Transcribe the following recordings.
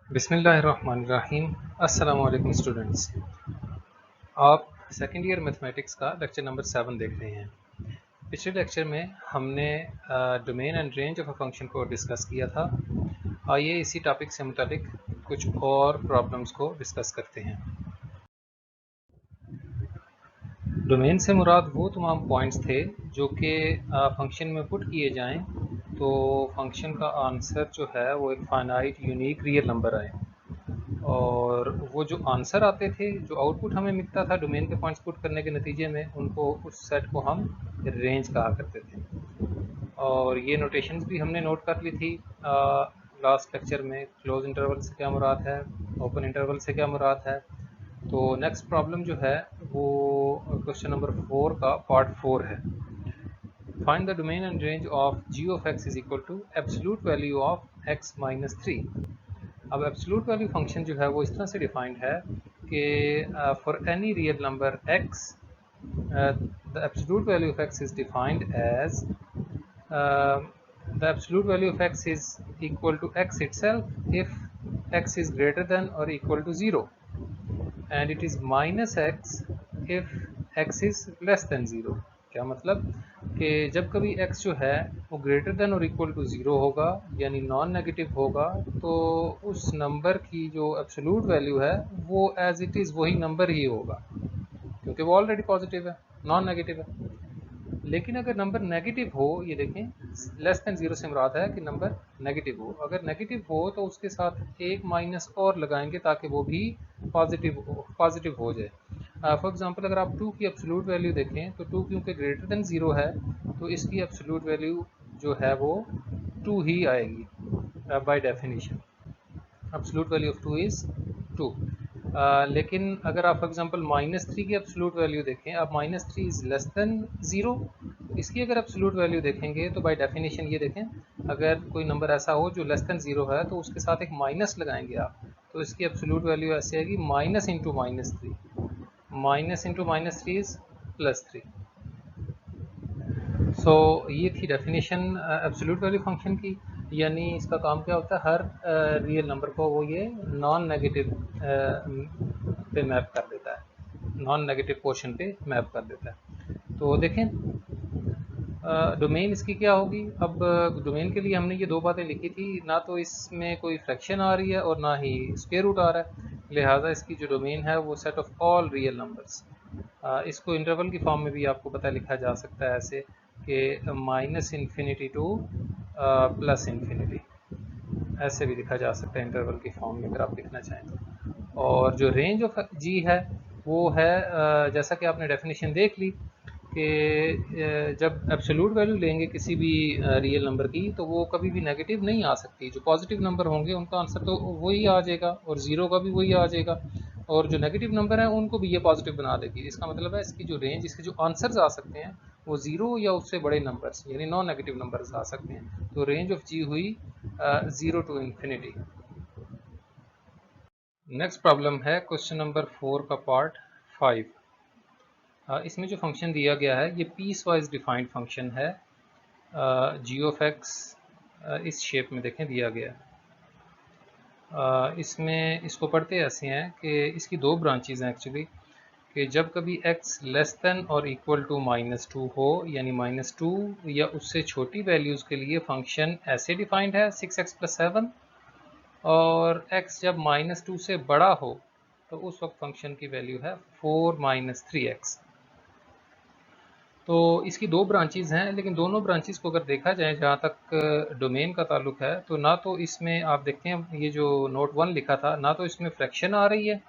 बिस्मिल्लाहिर्रहमानिर्रहीम। अस्सलाम वालेकुम स्टूडेंट्स। आप सेकेंड ईयर मैथमेटिक्स का लेक्चर नंबर 7 देख रहे हैं। पिछले लेक्चर में हमने domain and range of a function को डिस्कस किया था। आइए इसी टॉपिक से मुतालिक कुछ और प्रॉब्लम्स को डिस्कस करते हैं। डोमेन से मुराद वो तमाम पॉइंट्स थे जो कि फंक्शन में पुट किए जाएं तो फंक्शन का आंसर जो है वो एक फाइनाइट यूनिक रियल नंबर आए, और वो जो आंसर आते थे, जो आउटपुट हमें मिलता था डोमेन के पॉइंट्स पुट करने के नतीजे में, उनको उस सेट को हम रेंज कहा करते थे। और ये नोटेशंस भी हमने नोट कर ली थी लास्ट लेक्चर में। क्लोज इंटरवल से क्या मुराद है, ओपन इंटरवल से क्या मुराद है। तो नेक्स्ट प्रॉब्लम जो है वो क्वेश्चन नंबर 4 का पार्ट 4 है। Find the domain and range of g of x is equal to absolute value of x minus 3। अब एब्सोल्यूट वैल्यू फंक्शन जो है वो इस तरह से डिफाइंड है कि for any real number x the absolute value of x is defined as the absolute value of x is equal to x itself if x is greater than or equal to 0, and it is minus x if x is less than 0। क्या मतलब कि जब कभी x जो है वो greater than और equal to 0 होगा, यानी नॉन नेगेटिव होगा, तो उस नंबर की जो एब्सोल्यूट वैल्यू है वो एज इट इज़ वही नंबर ही होगा, क्योंकि वो ऑलरेडी पॉजिटिव है, नॉन नेगेटिव है। लेकिन अगर नंबर नेगेटिव हो, ये देखें लेस देन 0 से मुराद है कि नंबर नेगेटिव हो। अगर नेगेटिव हो तो उसके साथ एक माइनस और लगाएंगे ताकि वो भी पॉजिटिव हो जाए। फॉर एग्जांपल अगर आप 2 की एब्सोल्यूट वैल्यू देखें तो 2 क्योंकि ग्रेटर देन 0 है तो इसकी एब्सोल्यूट वैल्यू जो है वो 2 ही आएगी by definition. Absolute value of 2 is 2। लेकिन अगर आप फॉर एग्जांपल -3 की एब्सोल्यूट वैल्यू देखें, अब -3 इज़ लेस देन 0, इसकी अगर एब्सोल्यूट वैल्यू देखेंगे तो बाय डेफिनेशन ये देखें, अगर कोई नंबर ऐसा हो जो लेस देन 0 है तो उसके साथ एक माइनस लगाएंगे आप, तो इसकी एब्सोल्यूट वैल्यू ऐसे आएगी minus into -3। Minus into -3 is +3। सो ये थी डेफिनेशन एब्सोल्यूट वैल्यू फंक्शन की। यानी इसका काम क्या होता है, हर रियल नंबर को वो ये नॉन नेगेटिव पे मैप कर देता है, नॉन नेगेटिव पोर्शन पे मैप कर देता है। तो देखें डोमेन इसकी क्या होगी। अब डोमेन के लिए हमने ये दो बातें लिखी थी, ना तो इसमें कोई फ्रैक्शन आ रही है और ना ही स्क्वायर रूट आ रहा है, लिहाजा इसकी जो डोमेन है वो set of all real numbers. इसको इंटरवल की फॉर्म में भी आपको पता लिखा जा सकता है ऐसे कि minus infinity two plus infinity, ऐसे भी लिखा जा सकता है इंटरवल की फॉर्म में अगर आप लिखना चाहें तो। और जो रेंज ऑफ जी है वो है जैसा कि आपने डेफिनेशन देख ली कि जब एब्सोल्यूट वैल्यू लेंगे किसी भी रियल नंबर की तो वो कभी भी नेगेटिव नहीं आ सकती। जो पॉजिटिव नंबर होंगे उनका आंसर तो वही आ जाएगा और ज़ीरो का भी वही आ जाएगा, और जो नेगेटिव नंबर हैं उनको भी ये पॉजिटिव बना देगी। इसका मतलब है इसकी जो रेंज, इसके जो आंसर्स आ सकते हैं वो ज़ीरो या उससे बड़े नंबर्स यानी नॉन नेगेटिव नंबर्स आ सकते हैं। तो रेंज ऑफ जी हुई 0 टू इन्फिनिटी। नेक्स्ट प्रॉब्लम है क्वेश्चन नंबर 4 का पार्ट 5। इसमें जो फंक्शन दिया गया है ये पीस वाइज डिफाइंड फंक्शन है। जी ऑफ एक्स इस शेप में देखें दिया गया। इसमें इसको पढ़ते ऐसे हैं कि इसकी दो ब्रांचेज हैं एक्चुअली, कि जब कभी x लेस देन और इक्वल टू -2 हो, यानी -2 या उससे छोटी वैल्यूज़ के लिए फंक्शन ऐसे डिफाइंड है 6x + 7, और x जब -2 से बड़ा हो तो उस वक्त फंक्शन की वैल्यू है 4 - 3x। तो इसकी दो ब्रांचेज़ हैं, लेकिन दोनों ब्रांचेज़ को अगर देखा जाए जहाँ तक डोमेन का ताल्लुक है, तो ना तो इसमें आप देखते हैं ये जो नोट 1 लिखा था, ना तो इसमें फ्रैक्शन आ रही है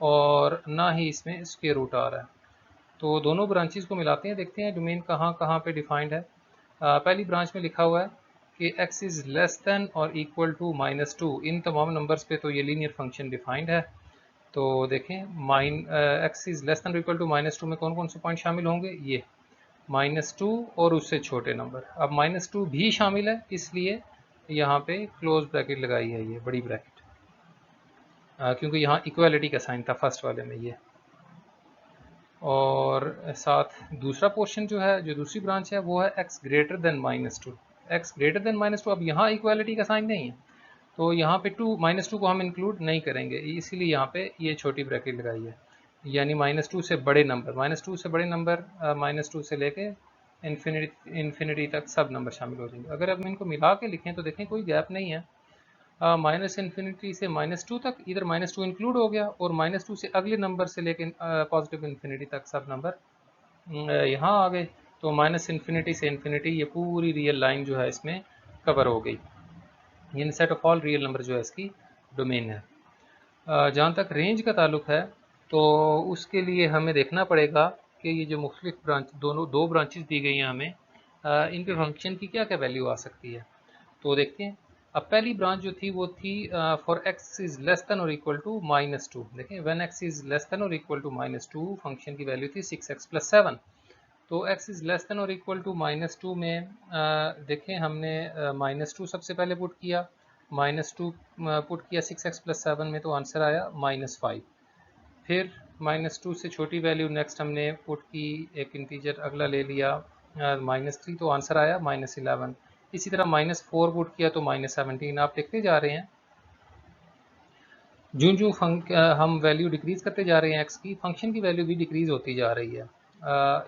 और ना ही इसमें स्क्वायर रूट आ रहा है। तो दोनों ब्रांचेज़ को मिलाते हैं, देखते हैं डोमेन कहाँ कहाँ पे डिफाइंड है। पहली ब्रांच में लिखा हुआ है कि x इज़ लेस दैन और इक्वल टू -2, इन तमाम नंबर्स पे तो ये लीनियर फंक्शन डिफाइंड है। तो देखें x इज़ लेस दैन और इक्वल टू -2 में कौन कौन से पॉइंट शामिल होंगे, ये -2 और उससे छोटे नंबर। अब -2 भी शामिल है, इसलिए यहाँ पे क्लोज ब्रैकेट लगाई है, ये बड़ी ब्रैकेट, क्योंकि यहाँ इक्वालिटी का साइन था फर्स्ट वाले में ये। और साथ दूसरा पोर्शन जो है, जो दूसरी ब्रांच है, वो है x greater than -2। x greater than -2, अब यहाँ इक्वालिटी का साइन नहीं है, तो यहाँ पे -2 को हम इंक्लूड नहीं करेंगे, इसीलिए यहाँ पे ये छोटी ब्रैकेट लगाई है, यानी -2 से बड़े नंबर, -2 से बड़े नंबर -2 से लेके इन्फिनिटी तक सब नंबर शामिल हो जाएंगे। अगर हम इनको मिला के लिखें तो देखें कोई गैप नहीं है, -इन्फिनिटी से -2 तक इधर -2 इंक्लूड हो गया, और -2 से अगले नंबर से लेके पॉजिटिव इन्फिनिटी तक सब नंबर यहाँ आ गए। तो -इन्फिनिटी से इन्फिनिटी ये पूरी रियल लाइन जो है इसमें कवर हो गई, यानी set of all real number जो है इसकी डोमेन है। जहाँ तक रेंज का ताल्लुक है तो उसके लिए हमें देखना पड़ेगा कि ये जो मुख्तलिफ ब्रांच दो ब्रांचेस दी गई हैं हमें, इनके फंक्शन की क्या क्या वैल्यू आ सकती है। तो देखते हैं। अब पहली ब्रांच जो थी वो थी for x is less than और इक्वल टू -2। देखें when x is less than और इक्वल टू -2 फंक्शन की वैल्यू थी 6x + 7। तो x इज लेस देन और इक्वल टू -2 में देखें हमने -2 सबसे पहले पुट किया, -2 पुट किया 6x + 7 में, तो आंसर आया -5। फिर -2 से छोटी वैल्यू नेक्स्ट हमने पुट की, एक इंटीजर अगला ले लिया -3, तो आंसर आया -11। इसी तरह -4 पुट किया तो -17। आप देखते जा रहे हैं जो जो हम वैल्यू डिक्रीज करते जा रहे हैं एक्स की, फंक्शन की वैल्यू भी डिक्रीज होती जा रही है।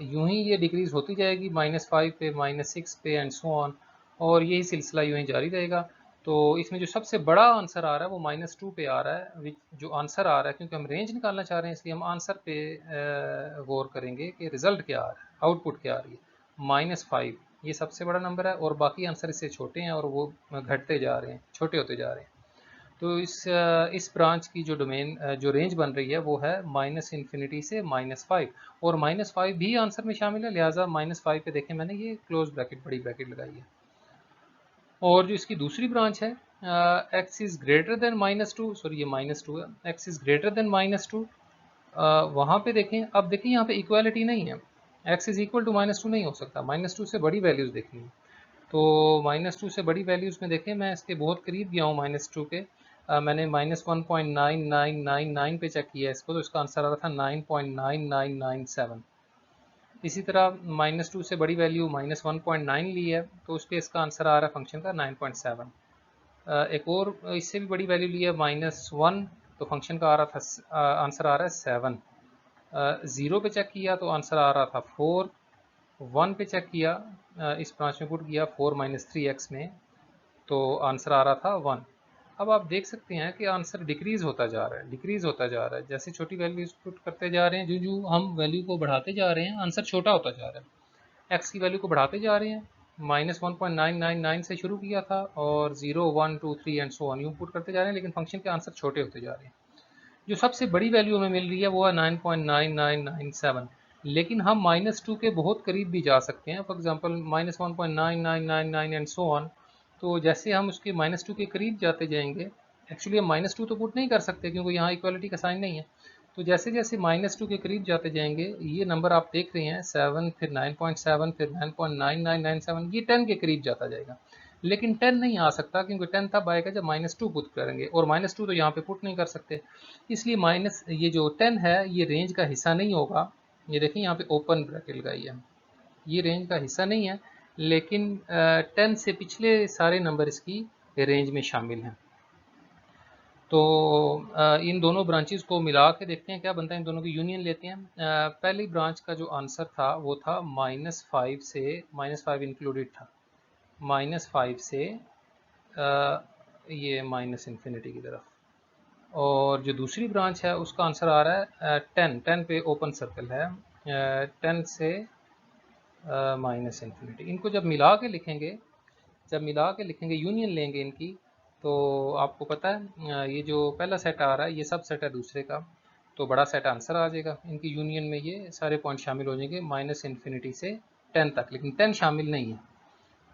यूं ही ये डिक्रीज होती जाएगी -5 पे, -6 पे एंड सो ऑन, और यही सिलसिला यूं ही जारी रहेगा। तो इसमें जो सबसे बड़ा आंसर आ रहा है वो -2 पे आ रहा है, जो आंसर आ रहा है, क्योंकि हम रेंज निकालना चाह रहे हैं इसलिए हम आंसर पे गौर करेंगे कि रिजल्ट क्या आ रहा है, आउटपुट क्या आ रही है। -5 ये सबसे बड़ा नंबर है, और बाकी आंसर इससे छोटे हैं और वो घटते जा रहे हैं, छोटे होते जा रहे हैं। तो इस ब्रांच की जो डोमेन जो रेंज बन रही है वो है -इन्फिनिटी से -5, और -5 भी आंसर में शामिल है, लिहाजा -5 पे देखें मैंने ये क्लोज ब्रैकेट, बड़ी ब्रैकेट लगाई है। और जो इसकी दूसरी ब्रांच है x is greater than -2, sorry ये -2 है, एक्स इज ग्रेटर देन -2, वहाँ पे देखें, अब देखें यहाँ पे इक्वालिटी नहीं है, एक्स इज इक्वल टू -2 नहीं हो सकता, -2 से बड़ी वैल्यूज देखनी है। तो -2 से बड़ी वैल्यूज़ में देखें मैं इसके बहुत करीब गया हूँ -2 के, मैंने -1.9999 पे चेक किया इसको, तो इसका आंसर आ रहा था 9.9997। इसी तरह -2 से बड़ी वैल्यू -1.9 ली है, तो उस पर इसका आंसर आ रहा है फंक्शन का 9.7। एक और इससे भी बड़ी वैल्यू ली है -1, तो फंक्शन का आ रहा था आंसर आ रहा है 7। 0 पे चेक किया तो आंसर आ रहा था 4। 1 पे चेक किया, इस ब्रांच में पुट किया 4 - 3x में, तो आंसर आ रहा था 1। अब आप देख सकते हैं कि आंसर डिक्रीज होता जा रहा है, डिक्रीज होता जा रहा है, जैसे छोटी वैल्यूज पुट करते जा रहे हैं, जो जो हम वैल्यू को बढ़ाते जा रहे हैं आंसर छोटा होता जा रहा है। एक्स की वैल्यू को बढ़ाते जा रहे हैं, -1.999 से शुरू किया था, और 0 1 2 3 एंड सो ऑन यूँ पुट करते जा रहे हैं, लेकिन फंक्शन के आंसर छोटे होते जा रहे हैं। जो सबसे बड़ी वैल्यू हमें मिल रही है वो है 9.9997, लेकिन हम -2 के बहुत करीब भी जा सकते हैं, for example -1.9999 and so on. तो जैसे हम उसके -2 के करीब जाते जाएंगे, एक्चुअली हम -2 तो पुट नहीं कर सकते क्योंकि यहाँ इक्वालिटी का साइन नहीं है, तो जैसे जैसे -2 के करीब जाते जाएंगे, ये नंबर आप देख रहे हैं 7, फिर 9.7, फिर 9.9997, ये 10 के करीब जाता जाएगा। लेकिन 10 नहीं आ सकता, क्योंकि 10 तब आएगा जब -2 पुट करेंगे, और -2 तो यहाँ पे पुट नहीं कर सकते, इसलिए ये जो 10 है ये रेंज का हिस्सा नहीं होगा। ये देखिए यहाँ पे ओपन ब्रैकेट लगाई है, ये रेंज का हिस्सा नहीं है, लेकिन 10 से पिछले सारे नंबर इसकी रेंज में शामिल हैं। तो इन दोनों ब्रांचेस को मिला के देखते हैं क्या बनता है, इन दोनों की यूनियन लेते हैं। पहली ब्रांच का जो आंसर था वो था -5 से, -5 इंक्लूडेड था, -5 से ये -इन्फिनिटी की तरफ। और जो दूसरी ब्रांच है उसका आंसर आ रहा है 10 पे ओपन सर्कल है, 10 से -इन्फिनिटी। इनको जब मिला के लिखेंगे, यूनियन लेंगे इनकी, तो आपको पता है ये जो पहला सेट आ रहा है ये सब सेट है दूसरे का, तो बड़ा सेट आंसर आ जाएगा। इनकी यूनियन में ये सारे पॉइंट शामिल हो जाएंगे -इन्फिनिटी से 10 तक, लेकिन 10 शामिल नहीं है।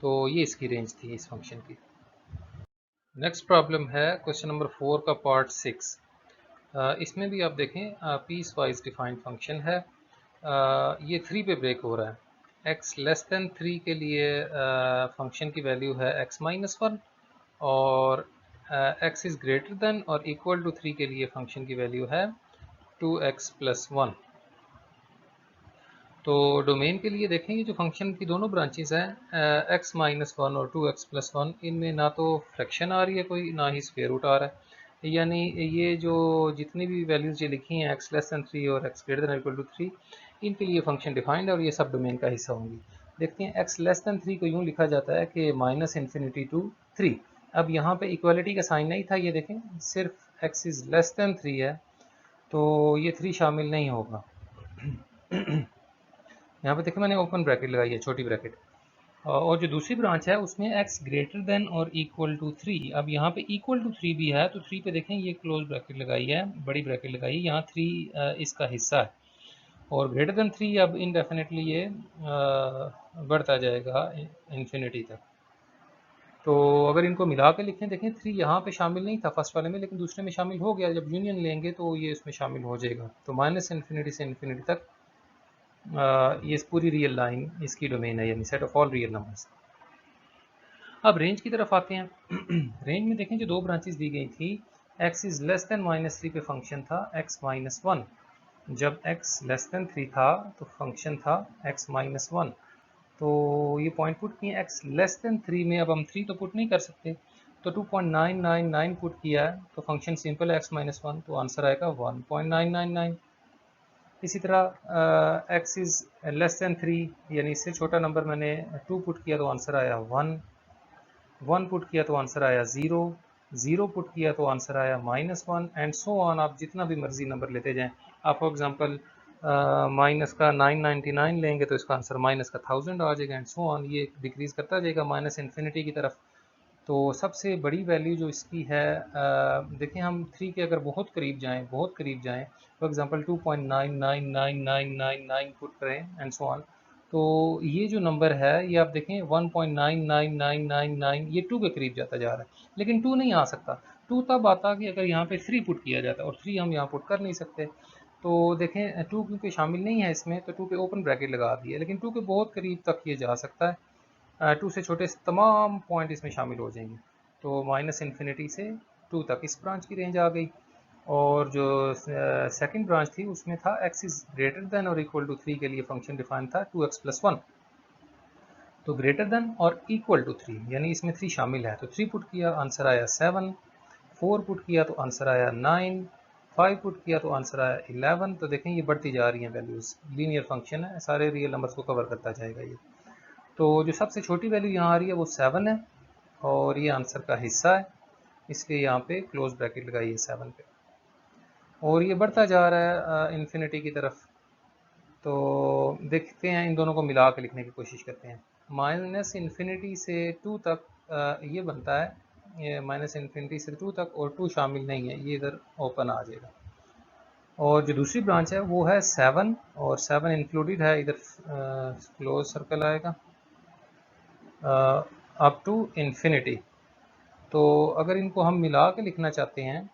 तो ये इसकी रेंज थी इस फंक्शन की। नेक्स्ट प्रॉब्लम है क्वेश्चन नंबर 4 का पार्ट 6। इसमें भी आप देखें पीस वाइज डिफाइंड फंक्शन है, ये 3 पे ब्रेक हो रहा है। x लेस देन 3 के लिए फंक्शन की वैल्यू है x - 1, और x इज़ ग्रेटर देन और इक्वल टू 3 के लिए फंक्शन की वैल्यू है 2x + 1। तो डोमेन के लिए देखें, ये जो फंक्शन की दोनों ब्रांचेस हैं x माइनस वन और 2x प्लस वन, इनमें ना तो फ्रैक्शन आ रही है कोई, ना ही स्क्वायर रूट आ रहा है। यानी ये जो जितनी भी वैल्यूज़ ये लिखी हैं x लेस दैन 3 और x greater than equal to 3, इनके लिए फंक्शन डिफाइंड है और ये सब डोमेन का हिस्सा होंगी। देखते हैं x लेस दैन 3 को यूँ लिखा जाता है कि माइनस इन्फिनिटी टू 3। अब यहाँ पे इक्वालिटी का साइन नहीं था, ये देखें सिर्फ x इज़ लेस दैन 3 है, तो ये 3 शामिल नहीं होगा। यहाँ पे देखिए मैंने ओपन ब्रैकेट लगाई है, छोटी ब्रैकेट, और जो दूसरी ब्रांच है उसमें x ग्रेटर देन और इक्वल टू 3। अब यहाँ पे इक्वल टू 3 भी है, तो 3 पे देखें ये क्लोज ब्रैकेट लगाई है, बड़ी ब्रैकेट लगाई है, यहाँ 3 इसका हिस्सा है, और ग्रेटर देन 3 अब इनडेफिनेटली ये बढ़ता जाएगा इन्फिनिटी तक। तो अगर इनको मिला के लिखें, देखें 3 यहाँ पे शामिल नहीं था फर्स्ट वाले में, लेकिन दूसरे में शामिल हो गया, जब यूनियन लेंगे तो ये इसमें शामिल हो जाएगा। तो माइनस इन्फिनिटी से इन्फिनिटी तक ये पूरी रियल लाइन इसकी डोमेन है, यानी set of all real numbers. अब रेंज की तरफ आते हैं। रेंज में देखें जो दो ब्रांचेस दी गई थी, x is less than minus 3 पे फंक्शन था x माइनस 1, जब x लेस देन 3 था तो फंक्शन था x माइनस 1। तो ये पॉइंट पुट किए x लेस देन 3 में, अब हम 3 तो पुट नहीं कर सकते, तो 2.999 पुट किया है, तो फंक्शन सिंपल है x माइनस 1, तो आंसर आएगा 1.999। इसी तरह x इज़ लेस दैन 3, यानी इससे छोटा नंबर मैंने 2 पुट किया तो आंसर आया 1 पुट किया तो आंसर आया 0 पुट किया तो आंसर आया -1, एंड सो ऑन। आप जितना भी मर्जी नंबर लेते जाएं। आप फॉर एग्जांपल माइनस का 999 लेंगे तो इसका आंसर माइनस का 1000 आ जाएगा, एंड सो ऑन, ये डिक्रीज करता जाएगा माइनस इन्फिनिटी की तरफ। तो सबसे बड़ी वैल्यू जो इसकी है, देखें हम 3 के अगर बहुत करीब जाएं, फॉर एग्जांपल 2.999999 पुट करें एंड सो ऑन, तो ये जो नंबर है ये आप देखें 1.99999, ये 2 के करीब जाता जा रहा है, लेकिन 2 नहीं आ सकता। 2 तब आता कि अगर यहाँ पे 3 पुट किया जाता, और 3 हम यहाँ पुट कर नहीं सकते। तो देखें 2 क्योंकि शामिल नहीं है इसमें, तो 2 पे ओपन ब्रैकेट लगा दिए, लेकिन 2 के बहुत करीब तक ये जा सकता है। 2 से छोटे तमाम पॉइंट इसमें शामिल हो जाएंगे। तो माइनस इन्फिनिटी से 2 तक इस ब्रांच की रेंज आ गई। और जो सेकंड ब्रांच थी उसमें था x इज़ ग्रेटर देन और इक्वल टू 3 के लिए फंक्शन डिफाइन था 2x प्लस 1। तो ग्रेटर देन और इक्वल टू 3 यानी इसमें 3 शामिल है, तो 3 पुट किया आंसर आया 7, 4 पुट किया तो आंसर आया 9, 5 पुट किया तो आंसर आया 11। तो देखें ये बढ़ती जा रही हैं वैल्यूज़, लीनियर फंक्शन है, सारे रियल नंबर्स को कवर करता जाएगा ये। तो जो सबसे छोटी वैल्यू यहाँ आ रही है वो 7 है, और ये आंसर का हिस्सा है, इसलिए यहाँ पे क्लोज ब्रैकेट लगाई है 7 पे, और ये बढ़ता जा रहा है इन्फिनिटी की तरफ। तो देखते हैं, इन दोनों को मिला के लिखने की कोशिश करते हैं। माइनस इन्फिनिटी से 2 तक ये बनता है, ये माइनस इन्फिनिटी से 2 तक, और 2 शामिल नहीं है, ये इधर ओपन आ जाएगा। और जो दूसरी ब्रांच है वो है 7, और 7 इंक्लूडेड है इधर, क्लोज सर्कल आएगा अप टू इन्फिनिटी। तो अगर इनको हम मिला के लिखना चाहते हैं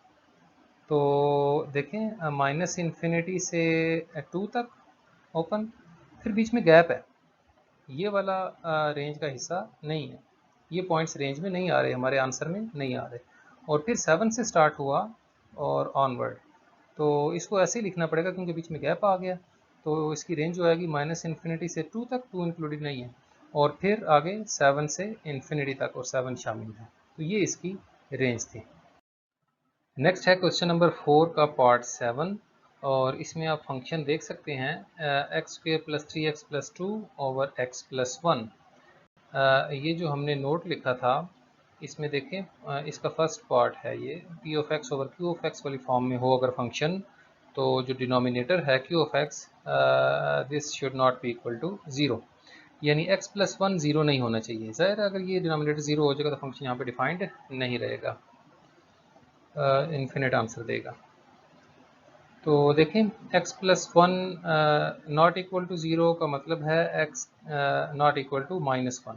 तो देखें माइनस इन्फिनिटी से 2 तक ओपन, फिर बीच में गैप है, ये वाला रेंज का हिस्सा नहीं है, ये पॉइंट्स रेंज में नहीं आ रहे, हमारे आंसर में नहीं आ रहे। और फिर 7 से स्टार्ट हुआ और ऑनवर्ड, तो इसको ऐसे ही लिखना पड़ेगा क्योंकि बीच में गैप आ गया। तो इसकी रेंज जो आएगी माइनस इन्फिनिटी से 2 तक, 2 इंक्लूडेड नहीं है, और फिर आगे 7 से इन्फिनिटी तक, और 7 शामिल है। तो ये इसकी रेंज थी। नेक्स्ट है क्वेश्चन नंबर 4 का पार्ट 7, और इसमें आप फंक्शन देख सकते हैं x square plus 3x plus 2 over x plus 1। ये जो हमने नोट लिखा था इसमें देखें, इसका फर्स्ट पार्ट है ये p of x over q of x वाली फॉर्म में हो अगर फंक्शन, तो जो डिनोमिनेटर है q of x this should not be equal to 0, यानी x प्लस 1 0 नहीं होना चाहिए। ज़ाहिर है अगर ये डिनोमिनेटर 0 हो जाएगा तो फंक्शन यहाँ पे डिफाइंड नहीं रहेगा, इन्फिनिट आंसर देगा। तो देखें x plus 1 not equal to 0 का मतलब है x नॉट इक्वल टू -1,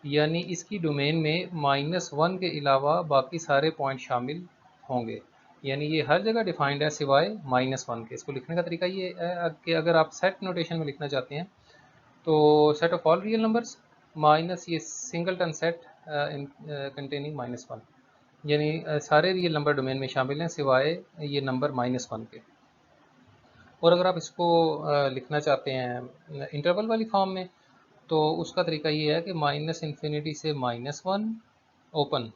यानी इसकी डोमेन में -1 के अलावा बाकी सारे पॉइंट शामिल होंगे, यानी ये हर जगह डिफाइंड है सिवाय -1 के। इसको लिखने का तरीका ये है कि अगर आप सेट नोटेशन में लिखना चाहते हैं तो set of all real numbers minus ये सिंगलटन सेट कंटेनिंग -1, यानी सारे रियल नंबर डोमेन में शामिल हैं सिवाय ये नंबर -1 के। और अगर आप इसको लिखना चाहते हैं इंटरवल वाली फॉर्म में, तो उसका तरीका ये है कि माइनस इन्फिनिटी से -1 ओपन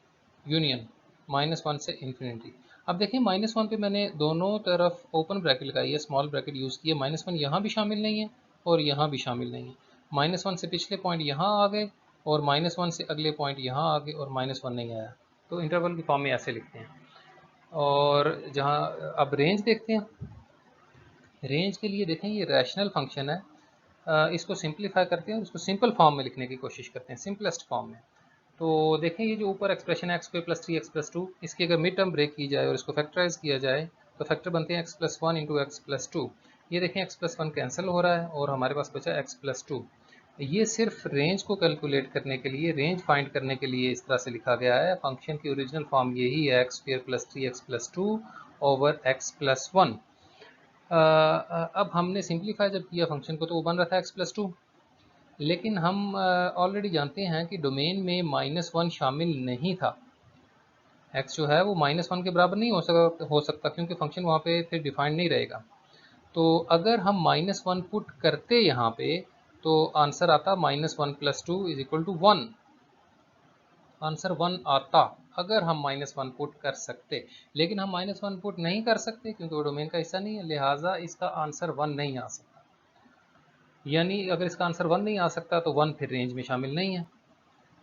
यूनियन -1 से इन्फिनिटी। अब देखिए -1 पे मैंने दोनों तरफ ओपन ब्रैकेट लगाई है, स्मॉल ब्रैकेट यूज़ किया, -1 यहाँ भी शामिल नहीं है और यहाँ भी शामिल नहीं है। -1 से पिछले पॉइंट यहाँ आ गए और -1 से अगले पॉइंट यहाँ आ गए और -1 नहीं आया। तो इंटरवल की फॉर्म में ऐसे लिखते हैं। और जहाँ अब रेंज देखते हैं, रेंज के लिए देखें ये रैशनल फंक्शन है, इसको सिंप्लीफाई करते हैं और इसको सिंपल फॉर्म में लिखने की कोशिश करते हैं, सिंपलेस्ट फॉर्म में। तो देखें ये जो ऊपर एक्सप्रेशन है x² + 3x + 2, इसकी अगर मिड टर्म ब्रेक की जाए और इसको फैक्टराइज किया जाए तो फैक्टर बनते हैं x + 1 × x + 2। ये देखें x + 1 कैंसिल हो रहा है और हमारे पास बचा x + 2। ये सिर्फ रेंज को कैलकुलेट करने के लिए, रेंज फाइंड करने के लिए इस तरह से लिखा गया है। फंक्शन की ओरिजिनल फॉर्म यही है x² + 3x + 2 ओवर x + 1। अब हमने सिंप्लीफाई जब किया फंक्शन को तो वो बन रहा था x + 2, लेकिन हम ऑलरेडी जानते हैं कि डोमेन में -1 शामिल नहीं था। x जो है वो -1 के बराबर नहीं हो सकता क्योंकि फंक्शन वहाँ पे फिर डिफाइंड नहीं रहेगा। तो अगर हम -1 पुट करते यहाँ पे तो आंसर आता -1 + 2 = 1। आंसर 1 आता अगर हम -1 पुट कर सकते, लेकिन हम -1 पुट नहीं कर सकते क्योंकि वो डोमेन का हिस्सा नहीं है, लिहाजा इसका आंसर 1 नहीं आ सकता। यानी अगर इसका आंसर 1 नहीं आ सकता तो 1 फिर रेंज में शामिल नहीं है।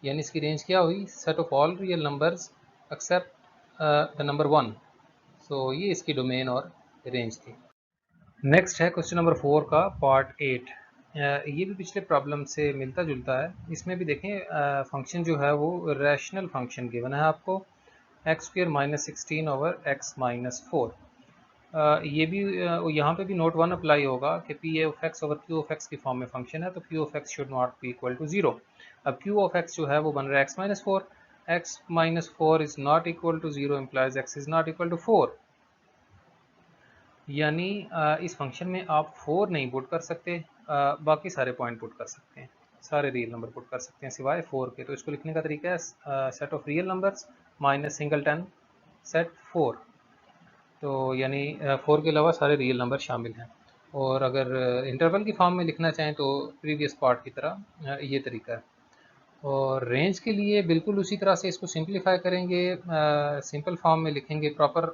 यानी इसकी रेंज क्या हुई? Set of all real numbers accept the number 1। सो ये इसकी डोमेन और रेंज थी। नेक्स्ट है क्वेश्चन नंबर 4 का पार्ट 8। ये भी पिछले प्रॉब्लम से मिलता जुलता है। इसमें भी देखें फंक्शन जो है वो रैशनल फंक्शन गिवन है आपको, x² - 16 ओवर x - 4। ये भी यहाँ पे भी नोट 1 अप्लाई होगा कि p(x) ओवर q(x) की फॉर्म में फंक्शन है तो q(x) should not be equal to 0। अब q(x) जो है वो बन रहा है x - 4, x - 4 is not equal to 0 implies x is not equal to 4। यानी इस फंक्शन में आप 4 नहीं पुट कर सकते, बाकी सारे पॉइंट पुट कर सकते हैं, सारे रियल नंबर पुट कर सकते हैं सिवाय 4 के। तो इसको लिखने का तरीका है set of real numbers minus singleton set 4। तो यानी 4 के अलावा सारे रियल नंबर शामिल हैं। और अगर इंटरवल की फॉर्म में लिखना चाहें तो प्रीवियस पार्ट की तरह ये तरीका है। और रेंज के लिए बिल्कुल उसी तरह से इसको सिंप्लीफाई करेंगे, सिंपल फॉर्म में लिखेंगे, प्रॉपर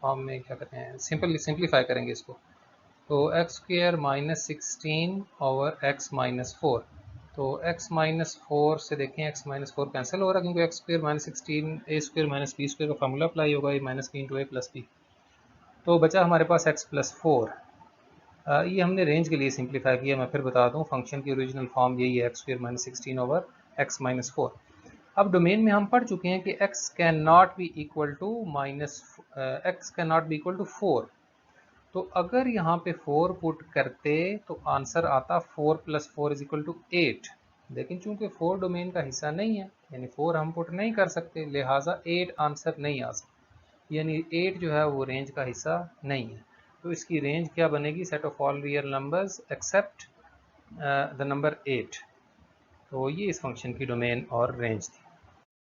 फॉर्म में क्या कहते हैं, सिंप्लीफाई करेंगे इसको। तो x² - 16 ओवर x - 4। तो x - 4 से देखें x - 4 कैंसिल हो रहा है क्योंकि x² - 16 a² - b² का फार्मूला अप्लाई होगा, a - b × a + b। तो बचा हमारे पास x + 4। ये हमने रेंज के लिए सिंप्लीफाई किया। मैं फिर बता दूं फंक्शन की ओरिजिनल फॉर्म यही है x² - 16 ओवर x - 4। अब डोमेन में हम पढ़ चुके हैं कि x can not be equal to 4। तो अगर यहाँ पे 4 पुट करते तो आंसर आता 4 + 4 = 8। लेकिन चूंकि 4 डोमेन का हिस्सा नहीं है, यानी 4 हम पुट नहीं कर सकते, लिहाजा 8 आंसर नहीं आ सकता। यानी 8 जो है वो रेंज का हिस्सा नहीं है। तो इसकी रेंज क्या बनेगी? Set of all real numbers accept the number 8। तो ये इस फंक्शन की डोमेन और रेंज थी।